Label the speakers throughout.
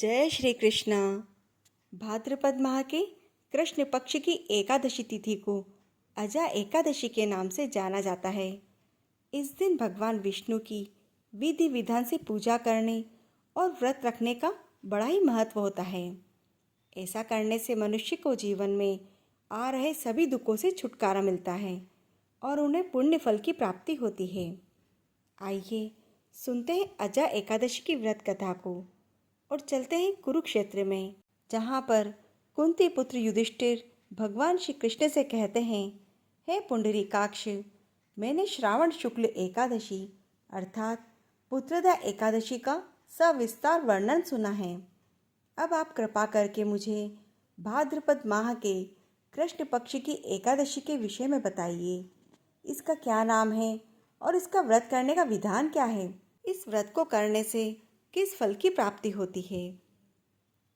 Speaker 1: जय श्री कृष्णा। भाद्रपद माह के कृष्ण पक्ष की एकादशी तिथि को अजा एकादशी के नाम से जाना जाता है। इस दिन भगवान विष्णु की विधि विधान से पूजा करने और व्रत रखने का बड़ा ही महत्व होता है। ऐसा करने से मनुष्य को जीवन में आ रहे सभी दुखों से छुटकारा मिलता है और उन्हें पुण्य फल की प्राप्ति होती है। आइए सुनते हैं अजा एकादशी की व्रत कथा को और चलते हैं कुरुक्षेत्र में, जहाँ पर कुंती पुत्र युधिष्ठिर भगवान श्री कृष्ण से कहते हैं, हे पुंडरीकाक्ष, मैंने श्रावण शुक्ल एकादशी अर्थात पुत्रदा एकादशी का सविस्तार वर्णन सुना है। अब आप कृपा करके मुझे भाद्रपद माह के कृष्ण पक्ष की एकादशी के विषय में बताइए। इसका क्या नाम है और इसका व्रत करने का विधान क्या है? इस व्रत को करने से किस फल की प्राप्ति होती है?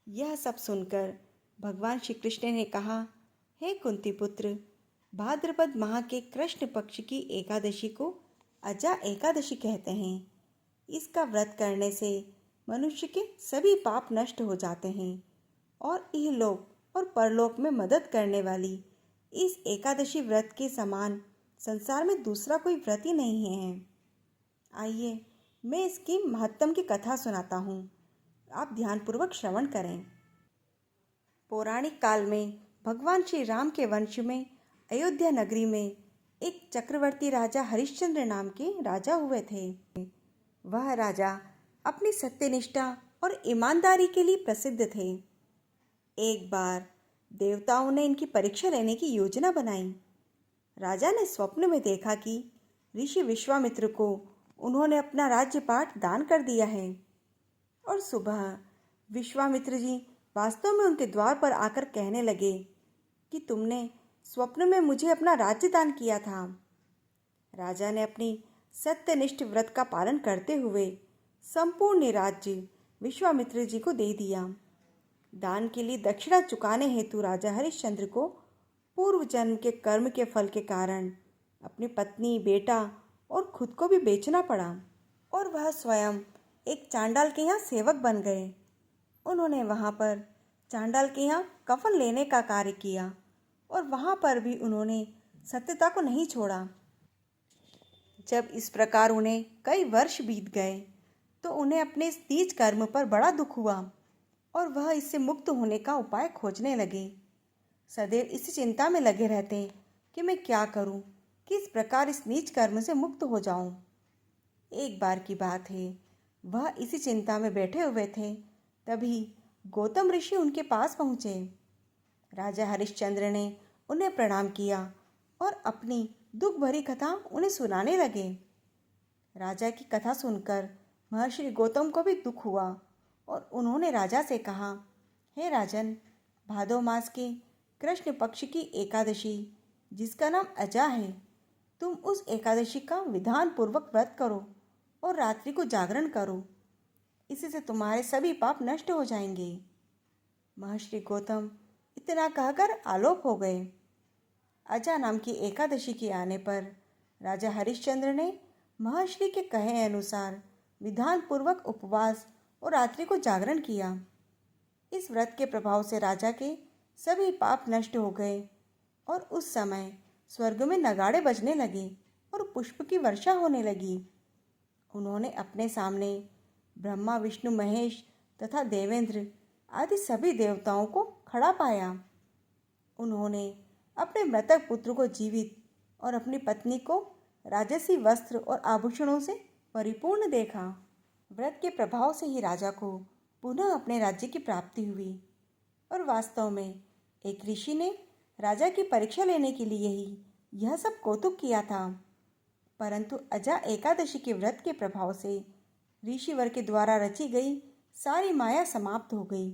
Speaker 1: यह सब सुनकर भगवान श्री कृष्ण ने कहा, हे कुंती पुत्र, भाद्रपद माह के कृष्ण पक्ष की एकादशी को अजा एकादशी कहते हैं। इसका व्रत करने से मनुष्य के सभी पाप नष्ट हो जाते हैं और इहलोक और परलोक में मदद करने वाली इस एकादशी व्रत के समान संसार में दूसरा कोई व्रत ही नहीं है। आइए मैं इसकी महत्तम की कथा सुनाता हूँ, आप ध्यानपूर्वक श्रवण करें। पौराणिक काल में भगवान श्री राम के वंश में अयोध्या नगरी में एक चक्रवर्ती राजा हरिश्चंद्र नाम के राजा हुए थे। वह राजा अपनी सत्यनिष्ठा और ईमानदारी के लिए प्रसिद्ध थे। एक बार देवताओं ने इनकी परीक्षा लेने की योजना बनाई। राजा ने स्वप्न में देखा कि ऋषि विश्वामित्र को उन्होंने अपना राज्यपाठ दान कर दिया है और सुबह विश्वामित्र जी वास्तव में उनके द्वार पर आकर कहने लगे कि तुमने स्वप्न में मुझे अपना राज्य दान किया था। राजा ने अपनी सत्यनिष्ठ व्रत का पालन करते हुए संपूर्ण राज्य विश्वामित्र जी को दे दिया। दान के लिए दक्षिणा चुकाने हेतु राजा हरिश्चंद्र को पूर्व जन्म के कर्म के फल के कारण अपनी पत्नी, बेटा और खुद को भी बेचना पड़ा और वह स्वयं एक चांडाल के यहाँ सेवक बन गए। उन्होंने वहाँ पर चांडाल के यहाँ कफन लेने का कार्य किया और वहाँ पर भी उन्होंने सत्यता को नहीं छोड़ा। जब इस प्रकार उन्हें कई वर्ष बीत गए तो उन्हें अपने इस नीच कर्म पर बड़ा दुख हुआ और वह इससे मुक्त होने का उपाय खोजने लगे। सदैव इसी चिंता में लगे रहते कि मैं क्या करूं, किस प्रकार इस नीच कर्म से मुक्त हो जाऊं। एक बार की बात है, वह इसी चिंता में बैठे हुए थे, तभी गौतम ऋषि उनके पास पहुँचे। राजा हरिश्चंद्र ने उन्हें प्रणाम किया और अपनी दुख भरी कथा उन्हें सुनाने लगे। राजा की कथा सुनकर महर्षि गौतम को भी दुख हुआ और उन्होंने राजा से कहा, हे राजन, भादो मास के कृष्ण पक्ष की एकादशी जिसका नाम अजा है, तुम उस एकादशी का विधान पूर्वक व्रत करो और रात्रि को जागरण करो। इसी से तुम्हारे सभी पाप नष्ट हो जाएंगे। महर्षि गौतम इतना कहकर आलोक हो गए। अजा नाम की एकादशी के आने पर राजा हरिश्चंद्र ने महर्षि के कहे अनुसार विधान पूर्वक उपवास और रात्रि को जागरण किया। इस व्रत के प्रभाव से राजा के सभी पाप नष्ट हो गए और उस समय स्वर्ग में नगाड़े बजने लगे और पुष्प की वर्षा होने लगी। उन्होंने अपने सामने ब्रह्मा, विष्णु, महेश तथा देवेंद्र आदि सभी देवताओं को खड़ा पाया। उन्होंने अपने मृतक पुत्र को जीवित और अपनी पत्नी को राजसी वस्त्र और आभूषणों से परिपूर्ण देखा। व्रत के प्रभाव से ही राजा को पुनः अपने राज्य की प्राप्ति हुई और वास्तव में एक ऋषि ने राजा की परीक्षा लेने के लिए ही यह सब कौतुक किया था। परंतु अजा एकादशी के व्रत के प्रभाव से ऋषिवर के द्वारा रची गई सारी माया समाप्त हो गई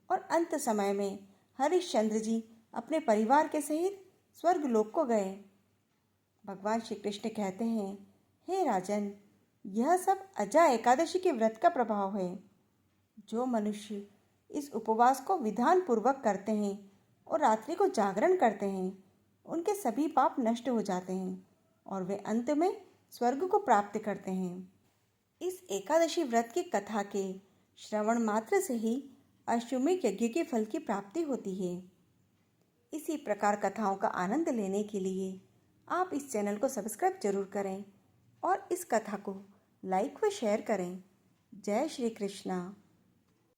Speaker 1: और अंत समय में हरिश्चंद्र जी अपने परिवार के सहित स्वर्ग लोक को गए। भगवान श्री कृष्ण कहते हैं, हे राजन, यह सब अजा एकादशी के व्रत का प्रभाव है। जो मनुष्य इस उपवास को विधान पूर्वक करते हैं और रात्रि को जागरण करते हैं, उनके सभी पाप नष्ट हो जाते हैं और वे अंत में स्वर्ग को प्राप्त करते हैं। इस एकादशी व्रत की कथा के श्रवण मात्र से ही अश्वमेध यज्ञ के फल की प्राप्ति होती है। इसी प्रकार कथाओं का आनंद लेने के लिए आप इस चैनल को सब्सक्राइब जरूर करें और इस कथा को लाइक व शेयर करें। जय श्री कृष्णा।